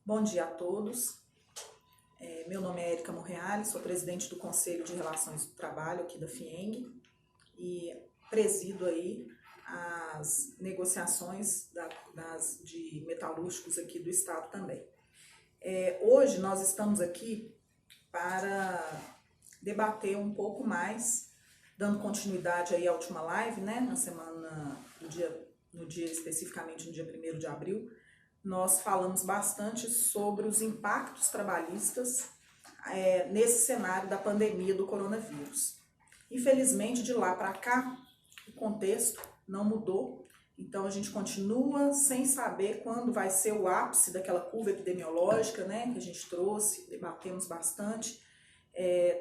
Bom dia a todos. Meu nome é Érica Morreale, sou presidente do Conselho de Relações do Trabalho aqui da FIENG e presido aí as negociações de metalúrgicos aqui do estado também. Hoje nós estamos aqui para debater um pouco mais, dando continuidade aí à última live, né, na semana, no dia especificamente no dia 1º de abril, nós falamos bastante sobre os impactos trabalhistas nesse cenário da pandemia do coronavírus. Infelizmente, de lá para cá, o contexto não mudou, então a gente continua sem saber quando vai ser o ápice daquela curva epidemiológica, né, que a gente trouxe, debatemos bastante,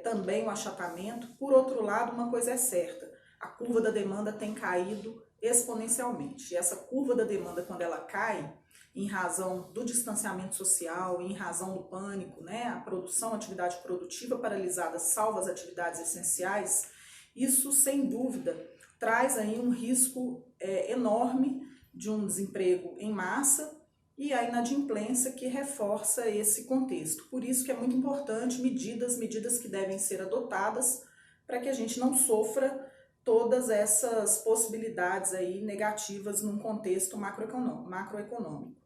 também o achatamento. Por outro lado, uma coisa é certa, a curva da demanda tem caído exponencialmente, e essa curva da demanda, quando ela cai, em razão do distanciamento social, em razão do pânico, né, a produção, a atividade produtiva paralisada, salvo as atividades essenciais, isso sem dúvida traz aí um risco enorme de um desemprego em massa e a inadimplência que reforça esse contexto. Por isso que é muito importante medidas que devem ser adotadas para que a gente não sofra todas essas possibilidades aí negativas num contexto macroeconômico.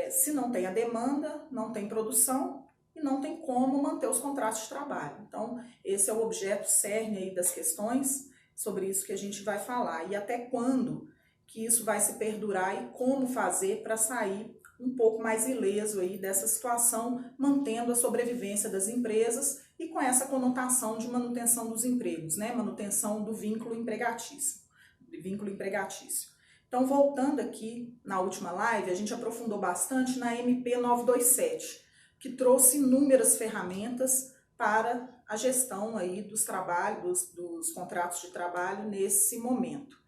Se não tem a demanda, não tem produção e não tem como manter os contratos de trabalho. Então, esse é o objeto cerne aí das questões, sobre isso que a gente vai falar. E até quando que isso vai se perdurar e como fazer para sair um pouco mais ileso aí dessa situação, mantendo a sobrevivência das empresas e com essa conotação de manutenção dos empregos, né? Manutenção do vínculo empregatício. Então, voltando aqui na última live, a gente aprofundou bastante na MP 927, que trouxe inúmeras ferramentas para a gestão aí dos contratos de trabalho nesse momento.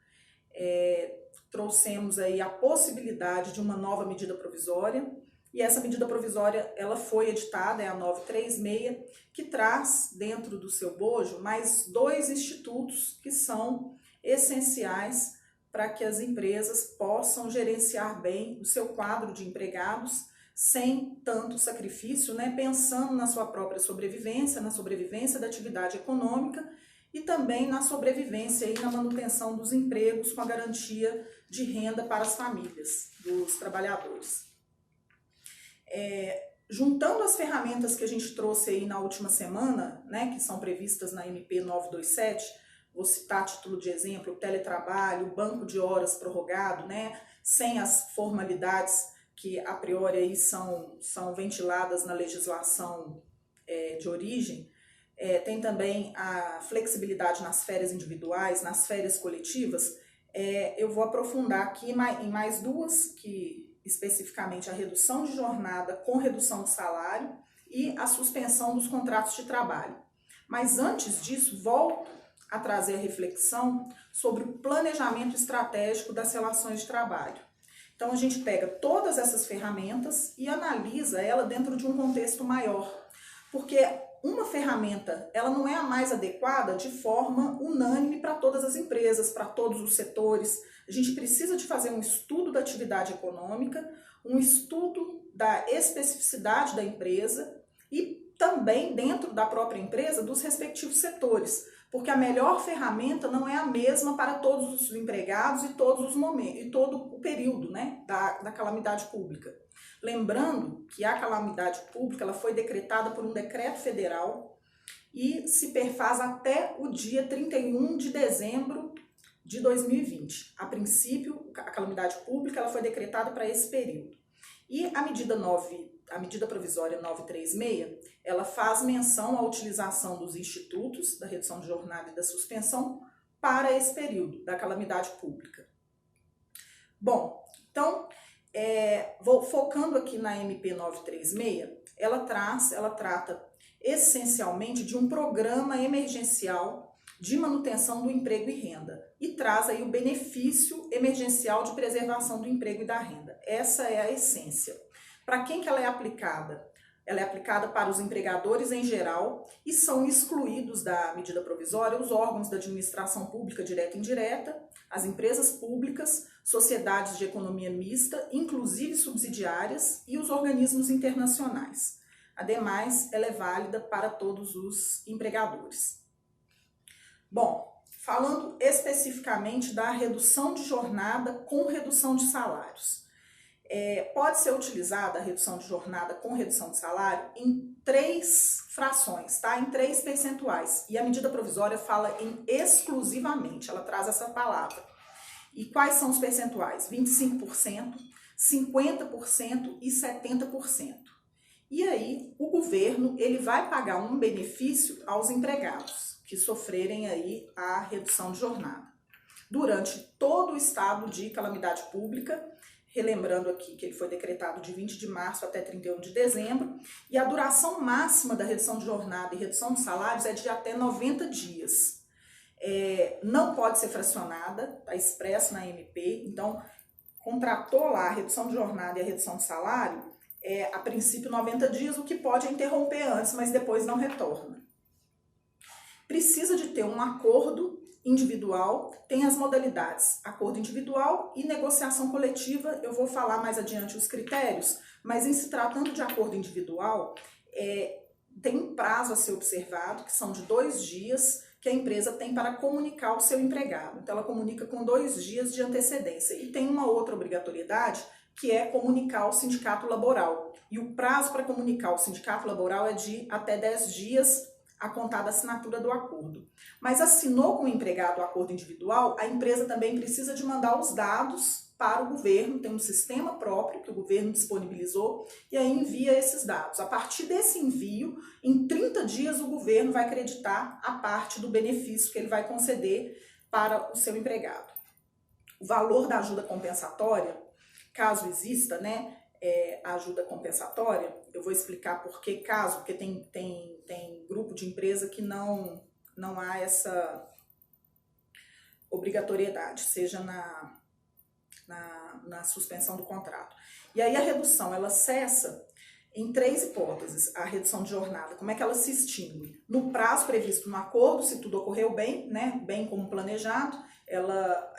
Trouxemos aí a possibilidade de uma nova medida provisória, e essa medida provisória ela foi editada, é a 936, que traz dentro do seu bojo mais 2 institutos que são essenciais para que as empresas possam gerenciar bem o seu quadro de empregados sem tanto sacrifício, né? Pensando na sua própria sobrevivência, na sobrevivência da atividade econômica e também na sobrevivência e na manutenção dos empregos com a garantia de renda para as famílias dos trabalhadores. Juntando as ferramentas que a gente trouxe aí na última semana, né, que são previstas na MP 927, vou citar a título de exemplo, o teletrabalho, o banco de horas prorrogado, né, sem as formalidades que a priori aí são ventiladas na legislação de origem. Tem também a flexibilidade nas férias individuais, nas férias coletivas. Eu vou aprofundar aqui em mais 2, que especificamente a redução de jornada com redução de salário e a suspensão dos contratos de trabalho. Mas antes disso, volto a trazer a reflexão sobre o planejamento estratégico das relações de trabalho. Então, a gente pega todas essas ferramentas e analisa ela dentro de um contexto maior, porque uma ferramenta ela não é a mais adequada de forma unânime para todas as empresas, para todos os setores. A gente precisa de fazer um estudo da atividade econômica, um estudo da especificidade da empresa e também dentro da própria empresa dos respectivos setores, porque a melhor ferramenta não é a mesma para todos os empregados e todos os momentos e todo o período, né, da calamidade pública. Lembrando que a calamidade pública ela foi decretada por um decreto federal e se perfaz até o dia 31 de dezembro de 2020. A princípio, a calamidade pública ela foi decretada para esse período. E a medida provisória 936, ela faz menção à utilização dos institutos da redução de jornada e da suspensão para esse período da calamidade pública. Bom, então, focando aqui na MP 936, ela trata essencialmente de um programa emergencial de manutenção do emprego e renda e traz aí o benefício emergencial de preservação do emprego e da renda. Essa é a essência. Para quem que ela é aplicada? ela é aplicada para os empregadores em geral e são excluídos da medida provisória os órgãos da administração pública direta e indireta, as empresas públicas, sociedades de economia mista, inclusive subsidiárias, e os organismos internacionais. Ademais, ela é válida para todos os empregadores. Bom, falando especificamente da redução de jornada com redução de salários. Pode ser utilizada a redução de jornada com redução de salário em 3 frações, tá? Em 3 percentuais. E a medida provisória fala em exclusivamente, ela traz essa palavra. E quais são os percentuais? 25%, 50% e 70%. E aí, o governo ele vai pagar um benefício aos empregados que sofrerem aí a redução de jornada durante todo o estado de calamidade pública, relembrando aqui que ele foi decretado de 20 de março até 31 de dezembro, e a duração máxima da redução de jornada e redução de salários é de até 90 dias. Não pode ser fracionada, está expresso na MP, então contratou lá a redução de jornada e a redução de salário, a princípio 90 dias, o que pode interromper antes, mas depois não retorna. Precisa de ter um acordo individual, tem as modalidades acordo individual e negociação coletiva. Eu vou falar mais adiante os critérios, mas em se tratando de acordo individual, tem um prazo a ser observado, que são de 2 dias, que a empresa tem para comunicar ao seu empregado. Então ela comunica com 2 dias de antecedência. E tem uma outra obrigatoriedade, que é comunicar ao sindicato laboral. E o prazo para comunicar ao sindicato laboral é de até 10 dias a contar da assinatura do acordo. Mas assinou com o empregado o acordo individual, a empresa também precisa de mandar os dados para o governo, tem um sistema próprio que o governo disponibilizou e aí envia esses dados. A partir desse envio, em 30 dias o governo vai acreditar a parte do benefício que ele vai conceder para o seu empregado. O valor da ajuda compensatória, caso exista, né, ajuda compensatória, eu vou explicar por que caso, porque tem grupo de empresa que não há essa obrigatoriedade, seja na suspensão do contrato. E aí a redução, ela cessa em 3 hipóteses, a redução de jornada. Como é que ela se extingue? No prazo previsto no acordo, se tudo ocorreu bem, né, bem como planejado, ela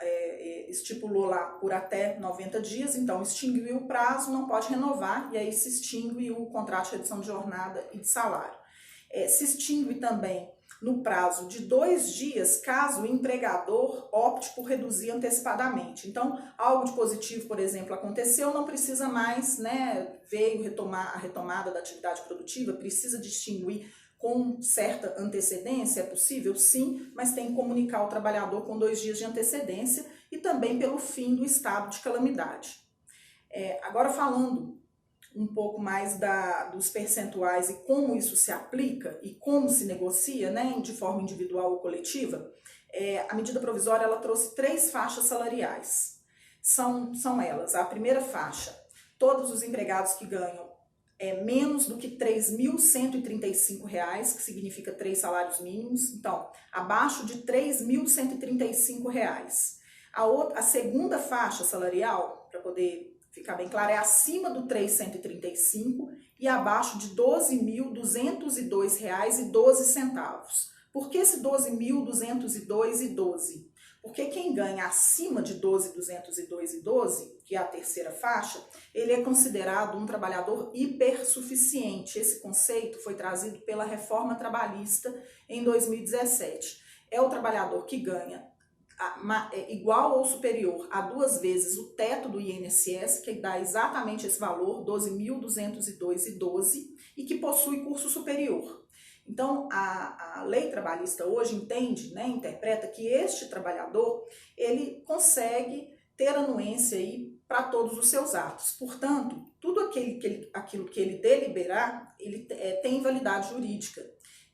estipulou lá por até 90 dias, então extinguiu o prazo, não pode renovar, e aí se extingue o contrato de redução de jornada e de salário. Se extingue também no prazo de 2 dias, caso o empregador opte por reduzir antecipadamente. Então, algo de positivo, por exemplo, aconteceu, não precisa mais, né, veio a retomada da atividade produtiva, precisa distinguir com certa antecedência, é possível? Sim, mas tem que comunicar ao trabalhador com 2 dias de antecedência e também pelo fim do estado de calamidade. Agora falando um pouco mais dos percentuais e como isso se aplica e como se negocia, né, de forma individual ou coletiva, a medida provisória ela trouxe 3 faixas salariais. São elas, a primeira faixa, todos os empregados que ganham menos do que R$ 3.135, que significa 3 salários mínimos, então, abaixo de R$ 3.135. A segunda faixa salarial, para poder ficar bem claro, é acima do 3.135 e abaixo de R$ 12.202,12. Por que esse 12.202,12? Porque quem ganha acima de 12.202,12, que é a terceira faixa, ele é considerado um trabalhador hipersuficiente. Esse conceito foi trazido pela reforma trabalhista em 2017. É o trabalhador que ganha igual ou superior a 2 vezes o teto do INSS, que dá exatamente esse valor, 12.202,12, e que possui curso superior. Então, a lei trabalhista hoje entende, né, interpreta que este trabalhador, ele consegue ter anuência aí para todos os seus atos. Portanto, tudo aquilo que ele deliberar, ele tem validade jurídica.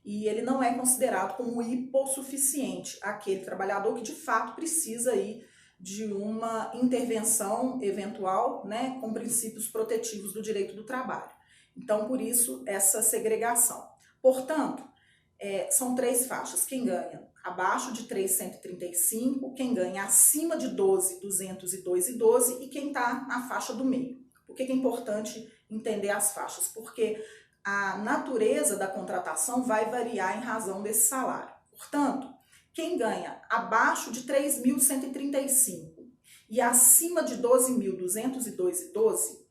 E ele não é considerado como hipossuficiente, aquele trabalhador que de fato precisa aí de uma intervenção eventual, né, com princípios protetivos do direito do trabalho. Então, por isso, essa segregação. Portanto, são 3 faixas. Quem ganha abaixo de 3.135, quem ganha acima de 12.202,12 e quem está na faixa do meio. Por que é importante entender as faixas? Porque a natureza da contratação vai variar em razão desse salário. Portanto, quem ganha abaixo de 3.135 e acima de 12.202,12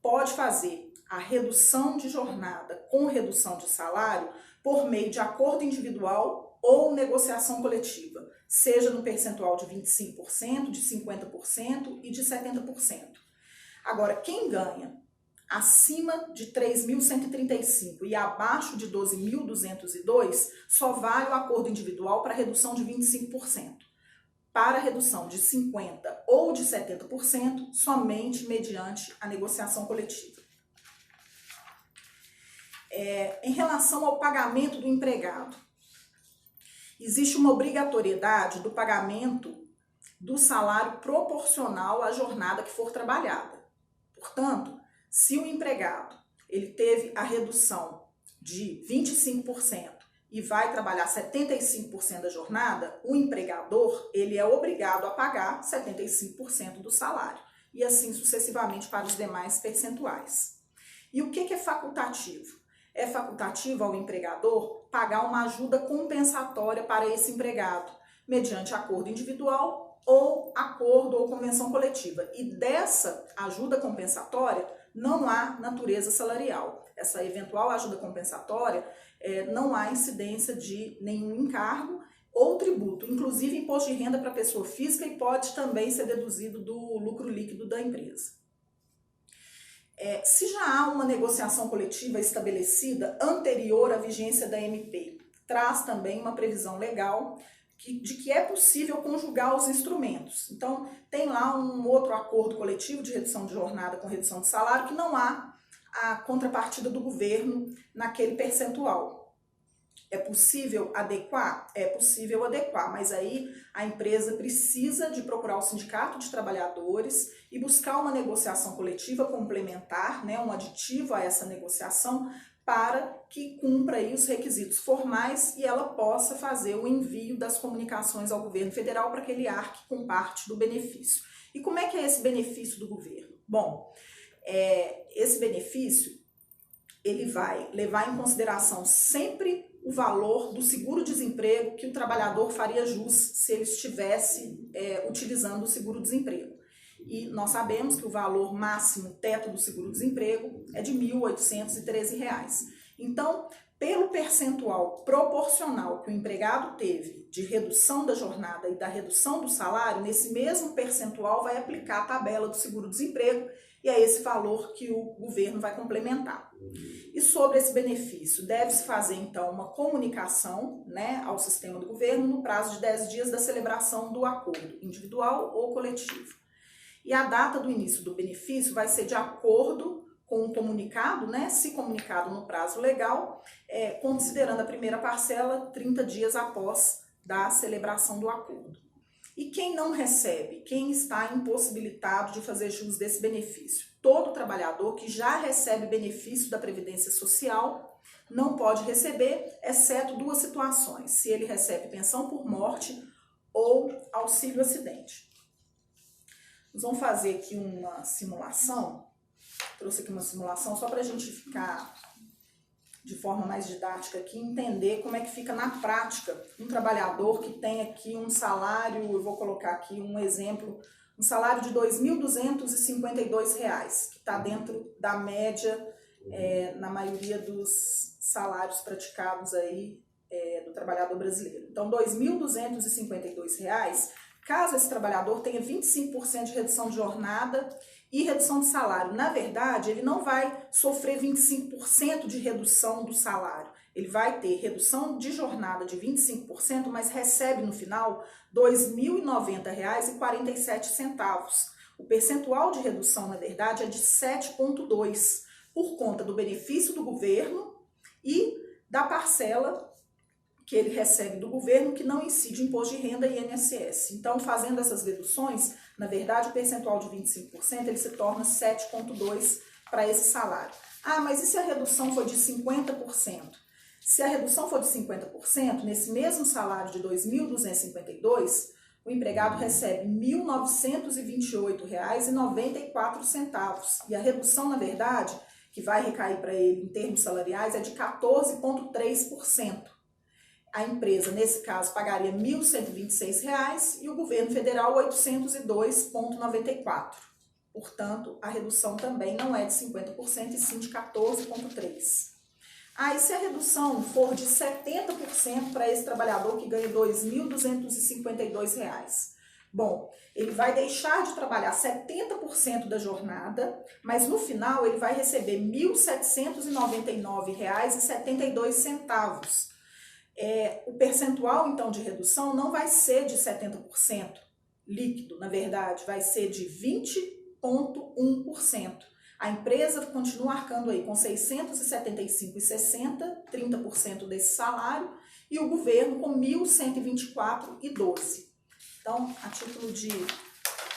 pode fazer a redução de jornada com redução de salário por meio de acordo individual ou negociação coletiva, seja no percentual de 25%, de 50% e de 70%. Agora, quem ganha acima de 3.135 e abaixo de 12.202, só vale o acordo individual para redução de 25%. Para redução de 50% ou de 70%, somente mediante a negociação coletiva. Em relação ao pagamento do empregado, existe uma obrigatoriedade do pagamento do salário proporcional à jornada que for trabalhada. Portanto, se o empregado ele teve a redução de 25% e vai trabalhar 75% da jornada, o empregador ele é obrigado a pagar 75% do salário e assim sucessivamente para os demais percentuais. E o que é facultativo? É facultativo ao empregador pagar uma ajuda compensatória para esse empregado, mediante acordo individual ou acordo ou convenção coletiva. E dessa ajuda compensatória não há natureza salarial. Essa eventual ajuda compensatória não há incidência de nenhum encargo ou tributo, inclusive imposto de renda para pessoa física, e pode também ser deduzido do lucro líquido da empresa. Se já há uma negociação coletiva estabelecida anterior à vigência da MP, traz também uma previsão legal de que é possível conjugar os instrumentos. Então, tem lá um outro acordo coletivo de redução de jornada com redução de salário que não há a contrapartida do governo naquele percentual. É possível adequar? É possível adequar, mas aí a empresa precisa de procurar o sindicato de trabalhadores e buscar uma negociação coletiva complementar, né, um aditivo a essa negociação, para que cumpra aí os requisitos formais e ela possa fazer o envio das comunicações ao governo federal para que ele arque com parte do benefício. E como é que é esse benefício do governo? Bom, esse benefício ele vai levar em consideração sempre o valor do seguro-desemprego que o trabalhador faria jus se ele estivesse utilizando o seguro-desemprego. E nós sabemos que o valor máximo teto do seguro-desemprego é de R$ 1.813. Então, pelo percentual proporcional que o empregado teve de redução da jornada e da redução do salário, nesse mesmo percentual vai aplicar a tabela do seguro-desemprego e é esse valor que o governo vai complementar. E sobre esse benefício, deve-se fazer então uma comunicação, né, ao sistema do governo no prazo de 10 dias da celebração do acordo, individual ou coletivo. E a data do início do benefício vai ser de acordo com o comunicado, né, se comunicado no prazo legal, considerando a primeira parcela 30 dias após da celebração do acordo. E quem não recebe, quem está impossibilitado de fazer jus desse benefício? Todo trabalhador que já recebe benefício da Previdência Social não pode receber, exceto duas situações: se ele recebe pensão por morte ou auxílio acidente. Nós vamos fazer aqui uma simulação, trouxe aqui uma simulação só para a gente ficar de forma mais didática aqui, entender como é que fica na prática um trabalhador que tem aqui um salário, eu vou colocar aqui um exemplo, um salário de R$ 2.252, que está dentro da média na maioria dos salários praticados aí do trabalhador brasileiro. Então, R$ 2.252, caso esse trabalhador tenha 25% de redução de jornada e redução de salário. Na verdade, ele não vai sofrer 25% de redução do salário. Ele vai ter redução de jornada de 25%, mas recebe no final R$ 2.090,47. O percentual de redução, na verdade, é de 7,2%, por conta do benefício do governo e da parcela que ele recebe do governo, que não incide imposto de renda e INSS. Então, fazendo essas deduções, na verdade, o percentual de 25% ele se torna 7,2% para esse salário. Ah, mas e se a redução for de 50%? Se a redução for de 50%, nesse mesmo salário de R$ 2.252, o empregado recebe R$ 1.928,94. E a redução, na verdade, que que vai recair para ele em termos salariais é de 14,3%. A empresa, nesse caso, pagaria R$ 1.126 e o governo federal R$ 802,94. Portanto, a redução também não é de 50% e sim de 14,3%. E se a redução for de 70% para esse trabalhador que ganha R$ 2.252? Bom, ele vai deixar de trabalhar 70% da jornada, mas no final ele vai receber R$ 1.799,72. O percentual, então, de redução não vai ser de 70% líquido, na verdade, vai ser de 20,1%. A empresa continua arcando aí com R$ 675,60, 30% desse salário, e o governo com R$ 1.124,12. Então, a título de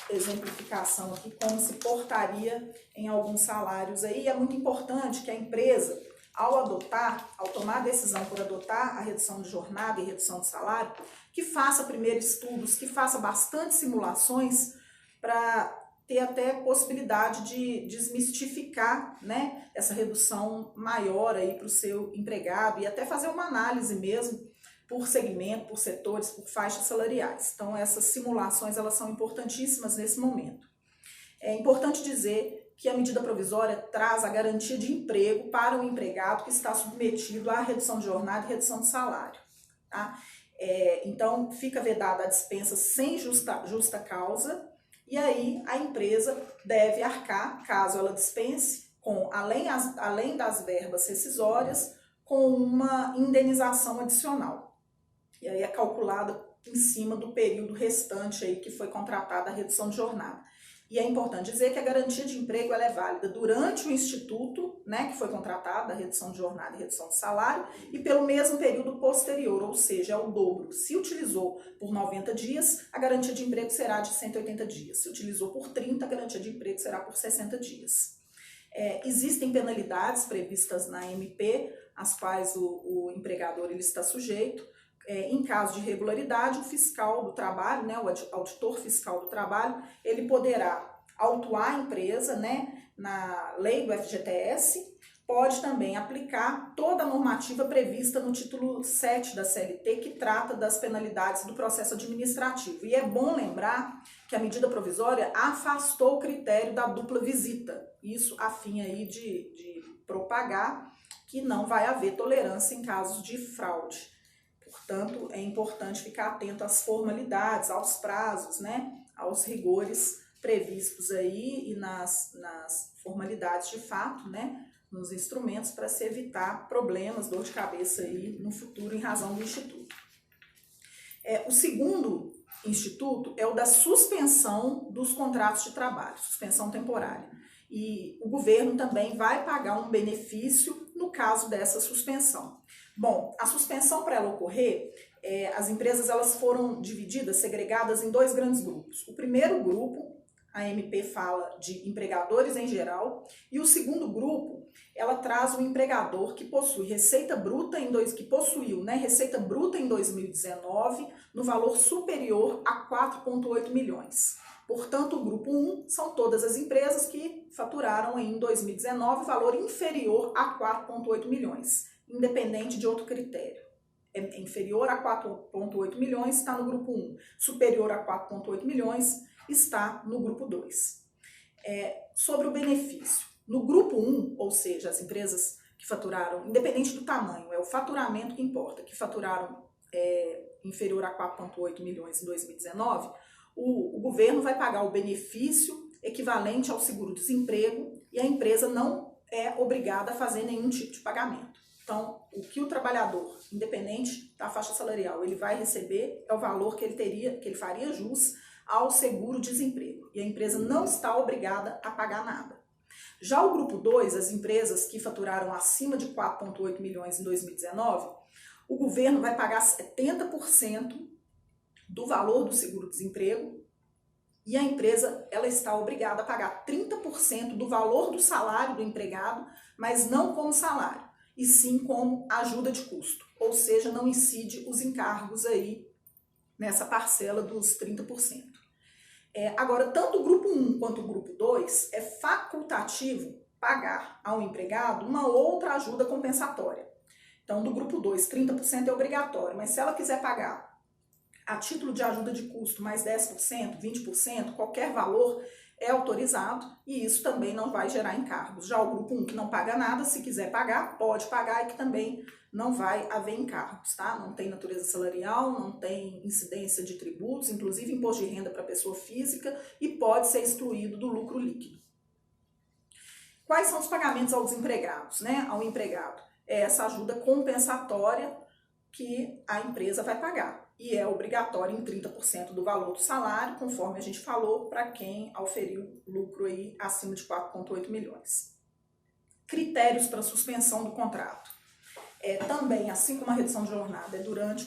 exemplificação aqui, como se portaria em alguns salários aí, é muito importante que a empresa, ao tomar a decisão por adotar a redução de jornada e redução de salário, que faça primeiro estudos, que faça bastante simulações para ter até possibilidade de desmistificar, né, essa redução maior aí para o seu empregado e até fazer uma análise mesmo por segmento, por setores, por faixas salariais. Então essas simulações elas são importantíssimas nesse momento. É importante dizer que a medida provisória traz a garantia de emprego para o empregado que está submetido à redução de jornada e redução de salário. Tá? Então fica vedada a dispensa sem justa causa. E aí a empresa deve arcar, caso ela dispense, além das verbas rescisórias, com uma indenização adicional. E aí é calculada em cima do período restante aí que foi contratada a redução de jornada. E é importante dizer que a garantia de emprego ela é válida durante o instituto, né, que foi contratado, a redução de jornada e redução de salário, e pelo mesmo período posterior, ou seja, é o dobro. Se utilizou por 90 dias, a garantia de emprego será de 180 dias. Se utilizou por 30, a garantia de emprego será por 60 dias. Existem penalidades previstas na MP, às quais o empregador ele está sujeito. Em caso de irregularidade, o fiscal do trabalho, né, o auditor fiscal do trabalho, ele poderá autuar a empresa, né, na lei do FGTS, pode também aplicar toda a normativa prevista no título 7 da CLT, que trata das penalidades do processo administrativo. E é bom lembrar que a medida provisória afastou o critério da dupla visita, isso a fim aí de propagar que não vai haver tolerância em casos de fraude. Portanto, é importante ficar atento às formalidades, aos prazos, né, aos rigores previstos aí e nas formalidades de fato, né, nos instrumentos para se evitar problemas, dor de cabeça aí no futuro em razão do instituto. O segundo instituto é o da suspensão dos contratos de trabalho, suspensão temporária. E o governo também vai pagar um benefício no caso dessa suspensão. Bom, a suspensão para ela ocorrer, as empresas elas foram divididas, segregadas em dois grandes grupos. O primeiro grupo, a MP fala de empregadores em geral, e o segundo grupo, ela traz o empregador que possui receita bruta receita bruta em 2019 no valor superior a 4,8 milhões. Portanto, o grupo 1 são todas as empresas que faturaram em 2019 valor inferior a 4,8 milhões. Independente de outro critério. Inferior a 4,8 milhões está no grupo 1, superior a 4,8 milhões está no grupo 2. Sobre o benefício. No grupo 1, ou seja, as empresas que faturaram, independente do tamanho, é o faturamento que importa, que faturaram inferior a 4,8 milhões em 2019, o governo vai pagar o benefício equivalente ao seguro-desemprego e a empresa não é obrigada a fazer nenhum tipo de pagamento. Então, o que o trabalhador, independente da faixa salarial, ele vai receber é o valor que ele faria jus ao seguro-desemprego. E a empresa não está obrigada a pagar nada. Já o grupo 2, as empresas que faturaram acima de 4,8 milhões em 2019, o governo vai pagar 70% do valor do seguro-desemprego e a empresa ela está obrigada a pagar 30% do valor do salário do empregado, mas não como salário, e sim como ajuda de custo, ou seja, não incide os encargos aí nessa parcela dos 30%. Agora, tanto o grupo 1 quanto o grupo 2 é facultativo pagar ao empregado uma outra ajuda compensatória. Então, do grupo 2, 30% é obrigatório, mas se ela quiser pagar a título de ajuda de custo mais 10%, 20%, qualquer valor é autorizado e isso também não vai gerar encargos. Já o grupo 1 que não paga nada, se quiser pagar, pode pagar e que também não vai haver encargos, tá? Não tem natureza salarial, não tem incidência de tributos, inclusive imposto de renda para pessoa física e pode ser excluído do lucro líquido. Quais são os pagamentos aos empregados, né? Ao empregado? É essa ajuda compensatória que a empresa vai pagar. E é obrigatório em 30% do valor do salário, conforme a gente falou, para quem auferiu lucro aí acima de 4,8 milhões. Critérios para suspensão do contrato. Também, assim como a redução de jornada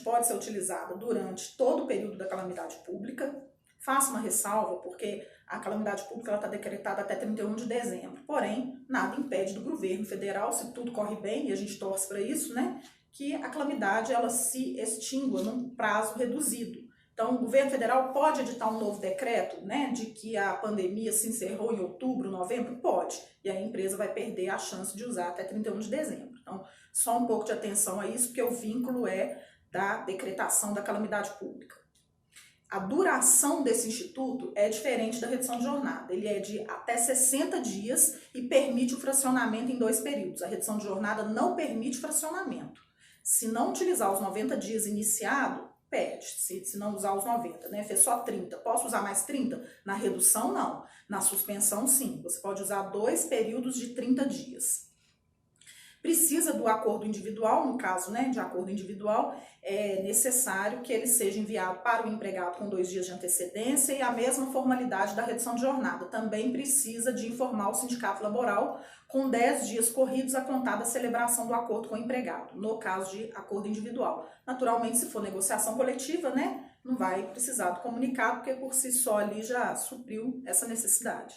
pode ser utilizada durante todo o período da calamidade pública. Faço uma ressalva, porque a calamidade pública está decretada até 31 de dezembro. Porém, nada impede do governo federal, se tudo corre bem, e a gente torce para isso, né, que a calamidade ela se extingua num prazo reduzido. Então, o governo federal pode editar um novo decreto, né, de que a pandemia se encerrou em outubro, novembro? Pode. E a empresa vai perder a chance de usar até 31 de dezembro. Então, só um pouco de atenção a isso, porque o vínculo é da decretação da calamidade pública. A duração desse instituto é diferente da redução de jornada. Ele é de até 60 dias e permite o fracionamento em 2 períodos. A redução de jornada não permite fracionamento. Se não utilizar os 90 dias iniciado, perde. Se não usar os 90, né? Fez só 30. Posso usar mais 30? Na redução, não. Na suspensão, sim. Você pode usar 2 períodos de 30 dias. Precisa do acordo individual, no caso, né, de acordo individual, é necessário que ele seja enviado para o empregado com 2 dias de antecedência e a mesma formalidade da redução de jornada. Também precisa de informar o sindicato laboral com 10 dias corridos a contar da celebração do acordo com o empregado, no caso de acordo individual. Naturalmente, se for negociação coletiva, né, não vai precisar do comunicado, porque por si só ali já supriu essa necessidade.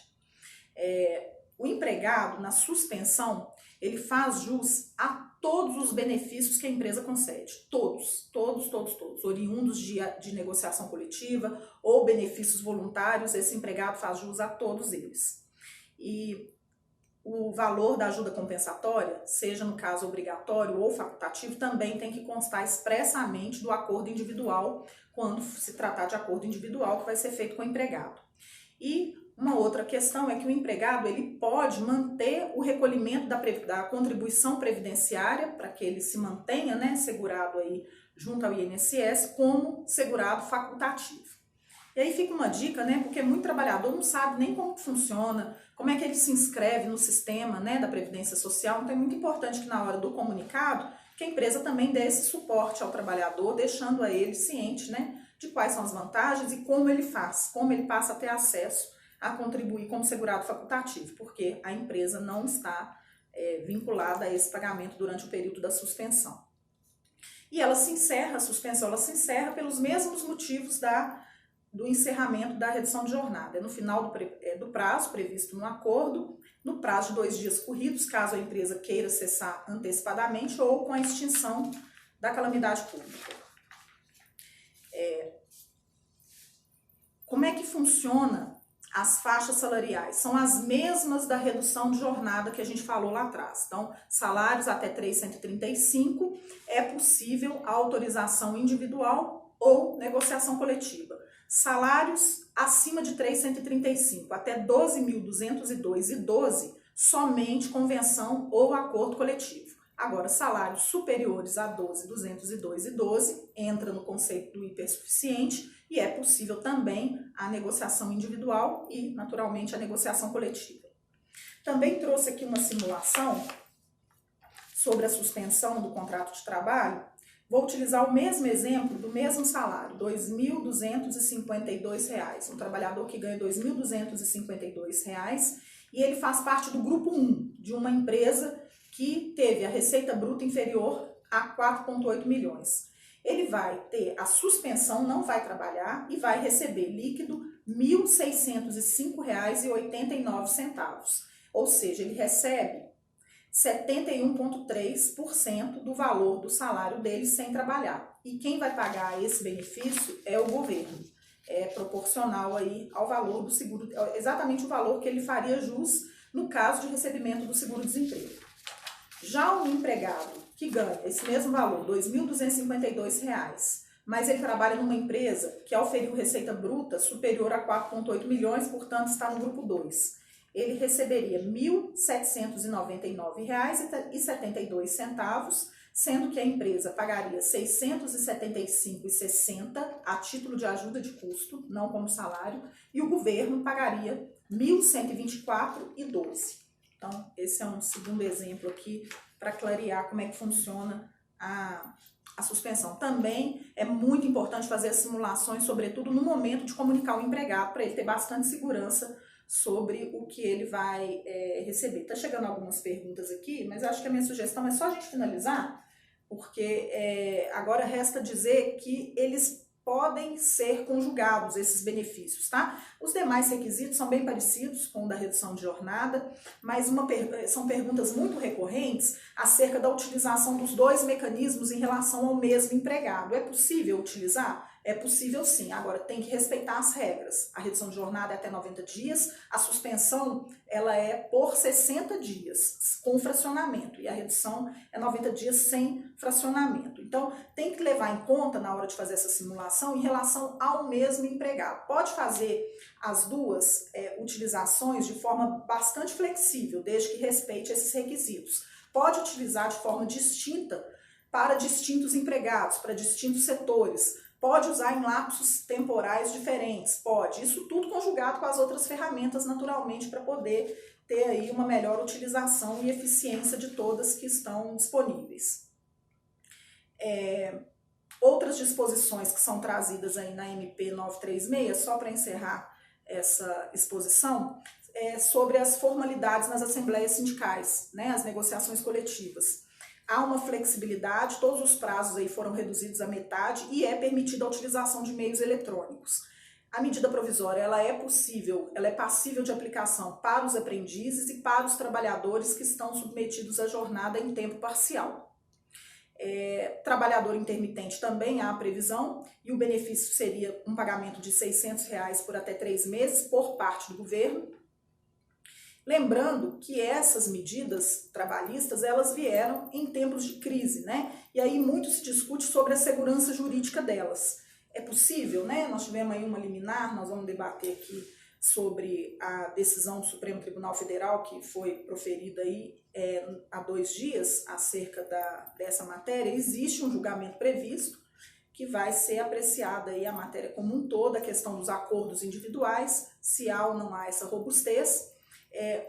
O empregado, na suspensão, ele faz jus a todos os benefícios que a empresa concede. Todos, oriundos de negociação coletiva ou benefícios voluntários, esse empregado faz jus a todos eles. E o valor da ajuda compensatória, seja no caso obrigatório ou facultativo, também tem que constar expressamente do acordo individual, quando se tratar de acordo individual que vai ser feito com o empregado. E uma outra questão é que o empregado ele pode manter o recolhimento da contribuição previdenciária para que ele se mantenha, né, segurado aí junto ao INSS como segurado facultativo. E aí fica uma dica, né, porque muito trabalhador não sabe nem como funciona, como é que ele se inscreve no sistema, né, da Previdência Social. Então é muito importante que na hora do comunicado, que a empresa também dê esse suporte ao trabalhador, deixando a ele ciente, né, de quais são as vantagens e como ele faz, como ele passa a ter acesso a contribuir como segurado facultativo, porque a empresa não está vinculada a esse pagamento durante o período da suspensão. E ela se encerra, a suspensão ela se encerra pelos mesmos motivos do encerramento da redução de jornada. No final do prazo previsto no acordo, no prazo de 2 dias corridos, caso a empresa queira cessar antecipadamente ou com a extinção da calamidade pública. Como é que funciona as faixas salariais? São as mesmas da redução de jornada que a gente falou lá atrás. Então, salários até 3.135 é possível a autorização individual ou negociação coletiva. Salários acima de 3.135 até 12.202,12, somente convenção ou acordo coletivo. Agora, salários superiores a 12.202,12 entra no conceito do hipersuficiente e é possível também a negociação individual e, naturalmente, a negociação coletiva. Também trouxe aqui uma simulação sobre a suspensão do contrato de trabalho. Vou utilizar o mesmo exemplo do mesmo salário, R$ 2.252. Um trabalhador que ganha R$ 2.252 e ele faz parte do grupo 1 de uma empresa que teve a receita bruta inferior a 4,8 milhões. Ele vai ter a suspensão, não vai trabalhar e vai receber líquido R$ 1.605,89. Ou seja, ele recebe 71,3% do valor do salário dele sem trabalhar. E quem vai pagar esse benefício é o governo. É proporcional aí ao valor do seguro, exatamente o valor que ele faria jus no caso de recebimento do seguro-desemprego. Já um empregado que ganha esse mesmo valor, R$ 2.252, mas ele trabalha numa empresa que oferiu receita bruta superior a 4,8 milhões, portanto está no grupo 2. Ele receberia R$ 1.799,72, sendo que a empresa pagaria R$ 675,60 a título de ajuda de custo, não como salário, e o governo pagaria R$ 1.124,12. Então, esse é um segundo exemplo aqui para clarear como é que funciona a suspensão. Também é muito importante fazer as simulações, sobretudo no momento de comunicar o empregado, para ele ter bastante segurança sobre o que ele vai receber. Tá chegando algumas perguntas aqui, mas acho que a minha sugestão é só a gente finalizar, porque agora resta dizer que eles podem ser conjugados, esses benefícios, tá? Os demais requisitos são bem parecidos com o da redução de jornada, mas são perguntas muito recorrentes acerca da utilização dos dois mecanismos em relação ao mesmo empregado. É possível utilizar? É possível sim, agora tem que respeitar as regras. A redução de jornada é até 90 dias, a suspensão ela é por 60 dias, com fracionamento, e a redução é 90 dias sem fracionamento. Então, tem que levar em conta na hora de fazer essa simulação em relação ao mesmo empregado. Pode fazer as duas utilizações de forma bastante flexível, desde que respeite esses requisitos. Pode utilizar de forma distinta para distintos empregados, para distintos setores. Pode usar em lapsos temporais diferentes, pode. Isso tudo conjugado com as outras ferramentas, naturalmente, para poder ter aí uma melhor utilização e eficiência de todas que estão disponíveis. Outras disposições que são trazidas aí na MP 936, só para encerrar essa exposição, sobre as formalidades nas assembleias sindicais, né, as negociações coletivas. Há uma flexibilidade, todos os prazos aí foram reduzidos à metade e é permitida a utilização de meios eletrônicos. A medida provisória ela é passível de aplicação para os aprendizes e para os trabalhadores que estão submetidos à jornada em tempo parcial. Trabalhador intermitente também há a previsão e o benefício seria um pagamento de R$ 600 por até 3 meses por parte do governo. Lembrando que essas medidas trabalhistas, elas vieram em tempos de crise, né? E aí muito se discute sobre a segurança jurídica delas. É possível, né? Nós tivemos aí uma liminar, nós vamos debater aqui sobre a decisão do Supremo Tribunal Federal que foi proferida aí há 2 dias acerca dessa matéria. Existe um julgamento previsto que vai ser apreciada aí a matéria como um todo, a questão dos acordos individuais, se há ou não há essa robustez.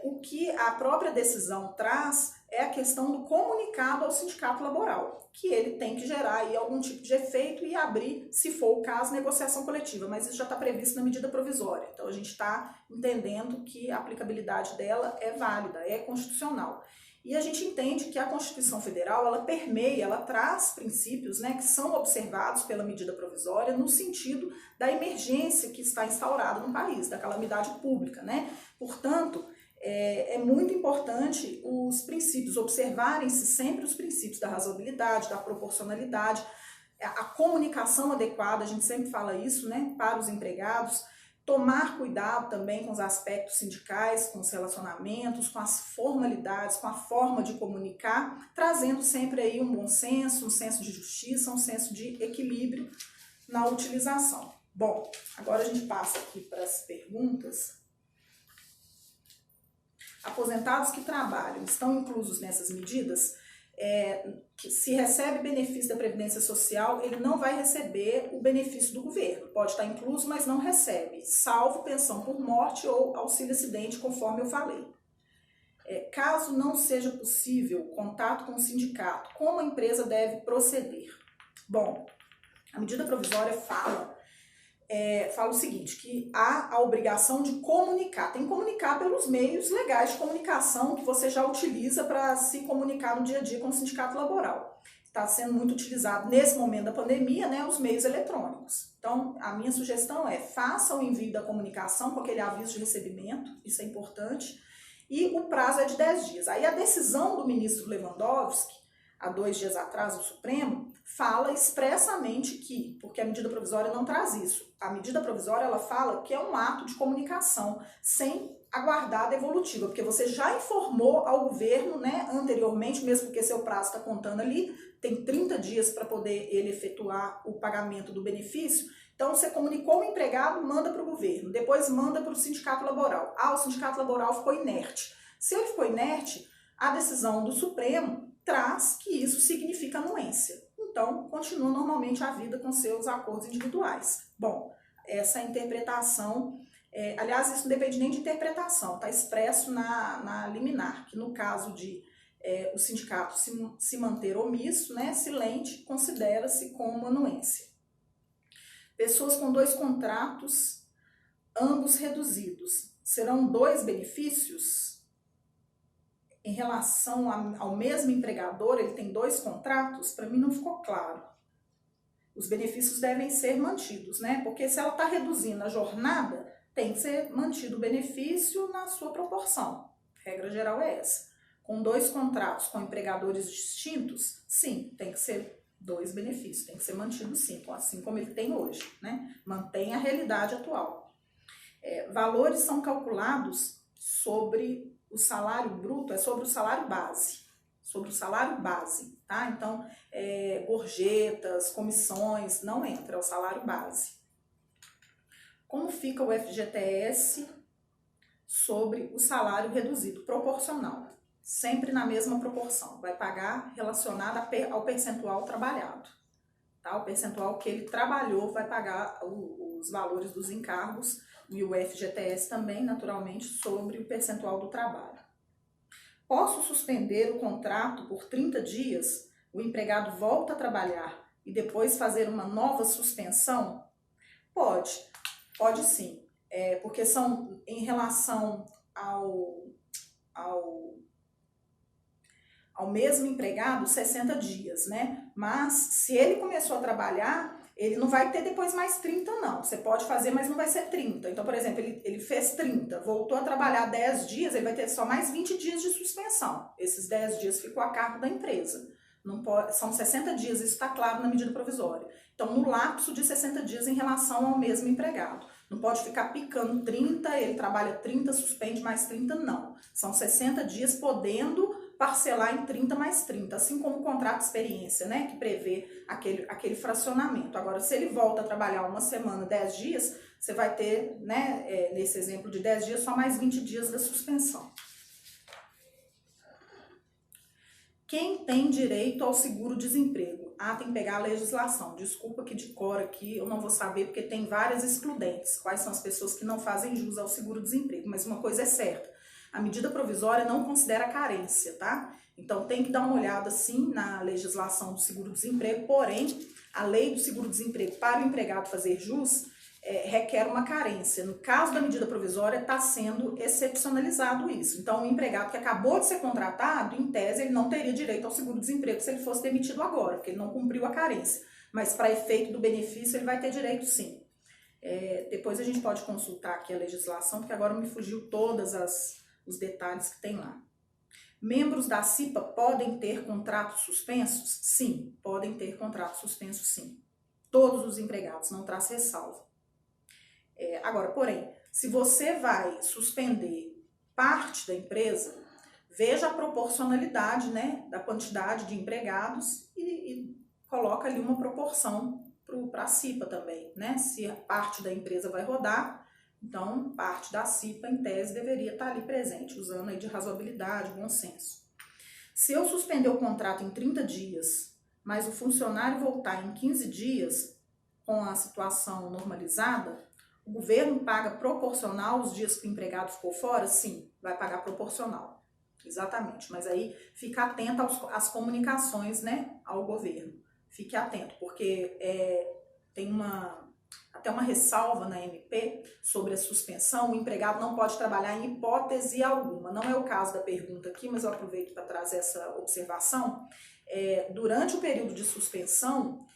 O que a própria decisão traz é a questão do comunicado ao sindicato laboral, que ele tem que gerar aí algum tipo de efeito e abrir, se for o caso, negociação coletiva, mas isso já está previsto na medida provisória. Então a gente está entendendo que a aplicabilidade dela é válida, é constitucional. E a gente entende que a Constituição Federal, ela permeia, ela traz princípios, né, que são observados pela medida provisória no sentido da emergência que está instaurada no país, da calamidade pública, né? Portanto, é muito importante os princípios, observarem-se sempre os princípios da razoabilidade, da proporcionalidade, a comunicação adequada, a gente sempre fala isso, né, para os empregados, tomar cuidado também com os aspectos sindicais, com os relacionamentos, com as formalidades, com a forma de comunicar, trazendo sempre aí um bom senso, um senso de justiça, um senso de equilíbrio na utilização. Bom, agora a gente passa aqui para as perguntas. Aposentados que trabalham estão inclusos nessas medidas? Que se recebe benefício da Previdência Social, ele não vai receber o benefício do governo. Pode estar incluso, mas não recebe, salvo pensão por morte ou auxílio acidente, conforme eu falei. Caso não seja possível contato com o sindicato, como a empresa deve proceder? Bom, a medida provisória fala o seguinte, que há a obrigação de comunicar, tem que comunicar pelos meios legais de comunicação que você já utiliza para se comunicar no dia a dia com o sindicato laboral. Está sendo muito utilizado nesse momento da pandemia, né, os meios eletrônicos. Então, a minha sugestão faça o envio da comunicação com aquele aviso de recebimento, isso é importante, e o prazo é de 10 dias. Aí a decisão do ministro Lewandowski, há 2 dias atrás, o Supremo, fala expressamente que, porque a medida provisória não traz isso, a medida provisória ela fala que é um ato de comunicação sem aguardar a devolutiva, porque você já informou ao governo, né, anteriormente, mesmo porque seu prazo está contando ali, tem 30 dias para poder ele efetuar o pagamento do benefício. Então, você comunicou o empregado, manda para o governo, depois manda para o sindicato laboral. Ah, o sindicato laboral ficou inerte. Se ele ficou inerte, a decisão do Supremo traz que isso significa anuência. Então, continua normalmente a vida com seus acordos individuais. Bom, essa interpretação, aliás, isso não depende nem de interpretação, está expresso na liminar, que no caso de o sindicato se manter omisso, né, silente, considera-se como anuência. Pessoas com 2 contratos, ambos reduzidos, serão 2 benefícios? Em relação ao mesmo empregador, ele tem 2 contratos? Para mim não ficou claro. Os benefícios devem ser mantidos, né? Porque se ela está reduzindo a jornada, tem que ser mantido o benefício na sua proporção. A regra geral é essa. Com 2 contratos com empregadores distintos, sim, tem que ser 2 benefícios, tem que ser mantido sim, assim como ele tem hoje, né? Mantém a realidade atual. Valores são calculados sobre o salário bruto, sobre o salário base. Sobre o salário base, tá? Então, gorjetas, comissões, não entra, é o salário base. Como fica o FGTS sobre o salário reduzido? Proporcional, sempre na mesma proporção, vai pagar relacionada ao percentual trabalhado, tá? O percentual que ele trabalhou vai pagar os valores dos encargos e o FGTS também, naturalmente, sobre o percentual do trabalho. Posso suspender o contrato por 30 dias, o empregado volta a trabalhar e depois fazer uma nova suspensão? Pode sim, porque são em relação ao mesmo empregado 60 dias, né? Mas se ele começou a trabalhar, ele não vai ter depois mais 30 não, você pode fazer, mas não vai ser 30. Então, por exemplo, ele fez 30, voltou a trabalhar 10 dias, ele vai ter só mais 20 dias de suspensão. Esses 10 dias ficou a cargo da empresa. Não pode, são 60 dias, isso está claro na medida provisória. Então, no lapso de 60 dias em relação ao mesmo empregado. Não pode ficar picando 30, ele trabalha 30, suspende mais 30, não. São 60 dias podendo parcelar em 30 mais 30, assim como o contrato de experiência, né, que prevê aquele fracionamento. Agora, se ele volta a trabalhar uma semana, 10 dias, você vai ter, né, nesse exemplo de 10 dias, só mais 20 dias da suspensão. Quem tem direito ao seguro-desemprego? Ah, tem que pegar a legislação. Desculpa que de cor aqui eu não vou saber, porque tem várias excludentes. Quais são as pessoas que não fazem jus ao seguro-desemprego? Mas uma coisa é certa, a medida provisória não considera carência, tá? Então tem que dar uma olhada sim na legislação do seguro-desemprego, porém a lei do seguro-desemprego para o empregado fazer jus requer uma carência. No caso da medida provisória está sendo excepcionalizado isso. Então o empregado que acabou de ser contratado, em tese, ele não teria direito ao seguro-desemprego se ele fosse demitido agora, porque ele não cumpriu a carência. Mas para efeito do benefício ele vai ter direito sim. Depois a gente pode consultar aqui a legislação, porque agora me fugiu todos os detalhes que tem lá. Membros da CIPA podem ter contratos suspensos? Sim, podem ter contratos suspensos, sim. Todos os empregados, não traz ressalva. Agora, porém, se você vai suspender parte da empresa, veja a proporcionalidade, né, da quantidade de empregados e coloca ali uma proporção para a CIPA também, né? Se a parte da empresa vai rodar, então parte da CIPA, em tese, deveria estar ali presente, usando aí de razoabilidade, bom senso. Se eu suspender o contrato em 30 dias, mas o funcionário voltar em 15 dias com a situação normalizada, o governo paga proporcional os dias que o empregado ficou fora? Sim, vai pagar proporcional. Exatamente, mas aí fica atento às comunicações, né, ao governo. Fique atento, porque tem até uma ressalva na MP sobre a suspensão. O empregado não pode trabalhar em hipótese alguma. Não é o caso da pergunta aqui, mas eu aproveito para trazer essa observação. Durante o período de suspensão,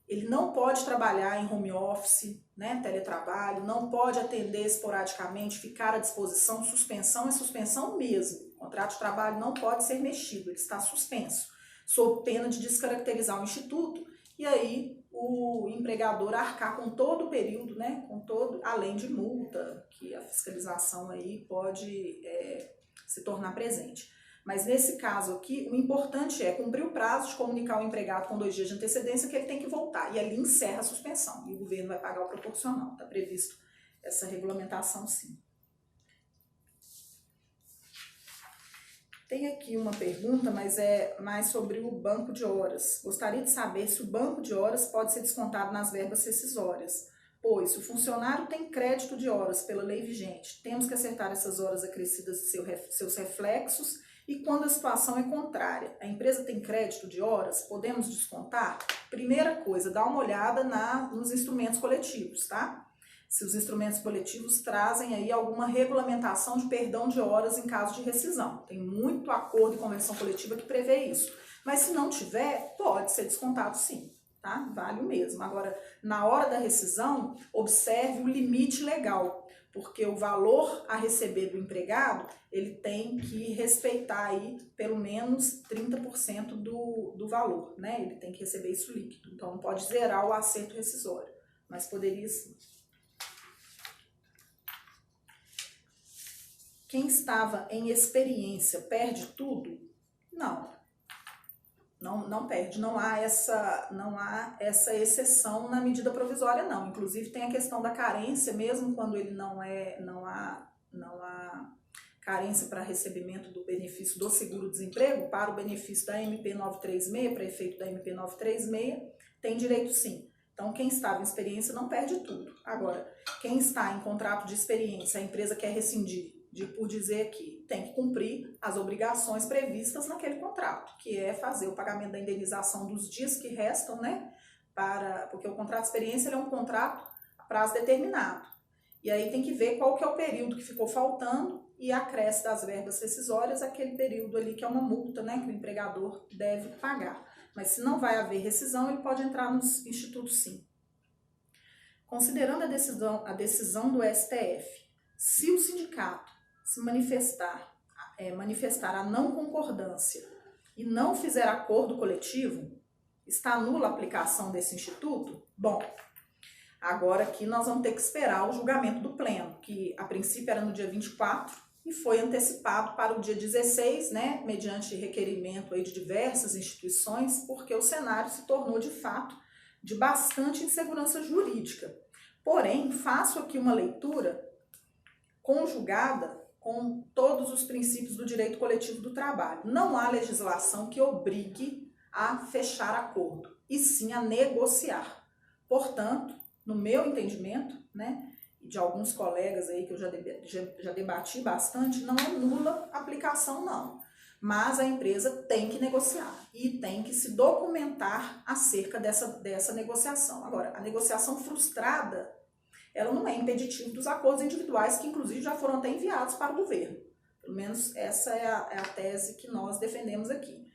ele não pode trabalhar em home office, né, teletrabalho, não pode atender esporadicamente, ficar à disposição. Suspensão é suspensão mesmo. O contrato de trabalho não pode ser mexido, ele está suspenso, sob pena de descaracterizar o instituto e aí o empregador arcar com todo o período, né, com todo, além de multa, que a fiscalização aí pode se tornar presente. Mas nesse caso aqui, o importante é cumprir o prazo de comunicar ao empregado com 2 dias de antecedência que ele tem que voltar, e ali encerra a suspensão, e o governo vai pagar o proporcional, está previsto essa regulamentação sim. Tem aqui uma pergunta, mas é mais sobre o banco de horas. Gostaria de saber se o banco de horas pode ser descontado nas verbas rescisórias, pois se o funcionário tem crédito de horas pela lei vigente, temos que acertar essas horas acrescidas de seus reflexos, e quando a situação é contrária, a empresa tem crédito de horas, podemos descontar? Primeira coisa, dá uma olhada nos instrumentos coletivos, tá? Se os instrumentos coletivos trazem aí alguma regulamentação de perdão de horas em caso de rescisão. Tem muito acordo e convenção coletiva que prevê isso. Mas se não tiver, pode ser descontado sim, tá? Vale o mesmo. Agora, na hora da rescisão, observe o limite legal, porque o valor a receber do empregado, ele tem que respeitar aí pelo menos 30% do valor, né? Ele tem que receber isso líquido. Então, não pode zerar o acerto rescisório, mas poderia sim. Quem estava em experiência perde tudo? Não perde, não há essa exceção na medida provisória não. Inclusive tem a questão da carência, mesmo quando ele não há carência para recebimento do benefício do seguro-desemprego, para o benefício da MP 936, para efeito da MP 936, tem direito sim. Então, quem estava em experiência não perde tudo. Agora, quem está em contrato de experiência, a empresa quer rescindir, por dizer que tem que cumprir as obrigações previstas naquele contrato, que é fazer o pagamento da indenização dos dias que restam, né? Porque o contrato de experiência ele é um contrato a prazo determinado. E aí tem que ver qual que é o período que ficou faltando e acresce das verbas rescisórias aquele período ali que é uma multa, né? Que o empregador deve pagar. Mas se não vai haver rescisão, ele pode entrar nos institutos sim. Considerando a decisão do STF, se o sindicato se manifestar a não concordância e não fizer acordo coletivo, está nula a aplicação desse instituto? Bom, agora aqui nós vamos ter que esperar o julgamento do pleno, que a princípio era no dia 24 e foi antecipado para o dia 16, né, mediante requerimento aí de diversas instituições, porque o cenário se tornou de fato de bastante insegurança jurídica. Porém, faço aqui uma leitura conjugada com todos os princípios do direito coletivo do trabalho. Não há legislação que obrigue a fechar acordo, e sim a negociar. Portanto, no meu entendimento, né, e de alguns colegas aí que eu já debati bastante, não é nula a aplicação não. Mas a empresa tem que negociar e tem que se documentar acerca dessa negociação. Agora, a negociação frustrada, ela não é impeditivo dos acordos individuais, que inclusive já foram até enviados para o governo. Pelo menos essa é a tese que nós defendemos aqui.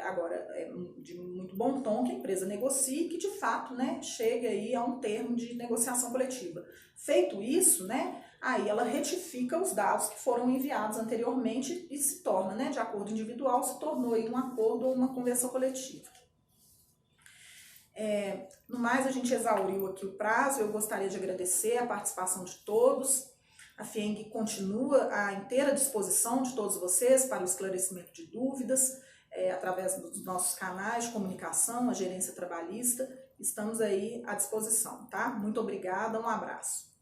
Agora, é de muito bom tom que a empresa negocie e que de fato, né, chegue aí a um termo de negociação coletiva. Feito isso, né, aí ela retifica os dados que foram enviados anteriormente e se torna, né, de acordo individual, se tornou aí um acordo ou uma convenção coletiva. No mais, a gente exauriu aqui o prazo. Eu gostaria de agradecer a participação de todos. A FIENG continua à inteira disposição de todos vocês para o esclarecimento de dúvidas, através dos nossos canais de comunicação, a gerência trabalhista. Estamos aí à disposição, tá? Muito obrigada, um abraço.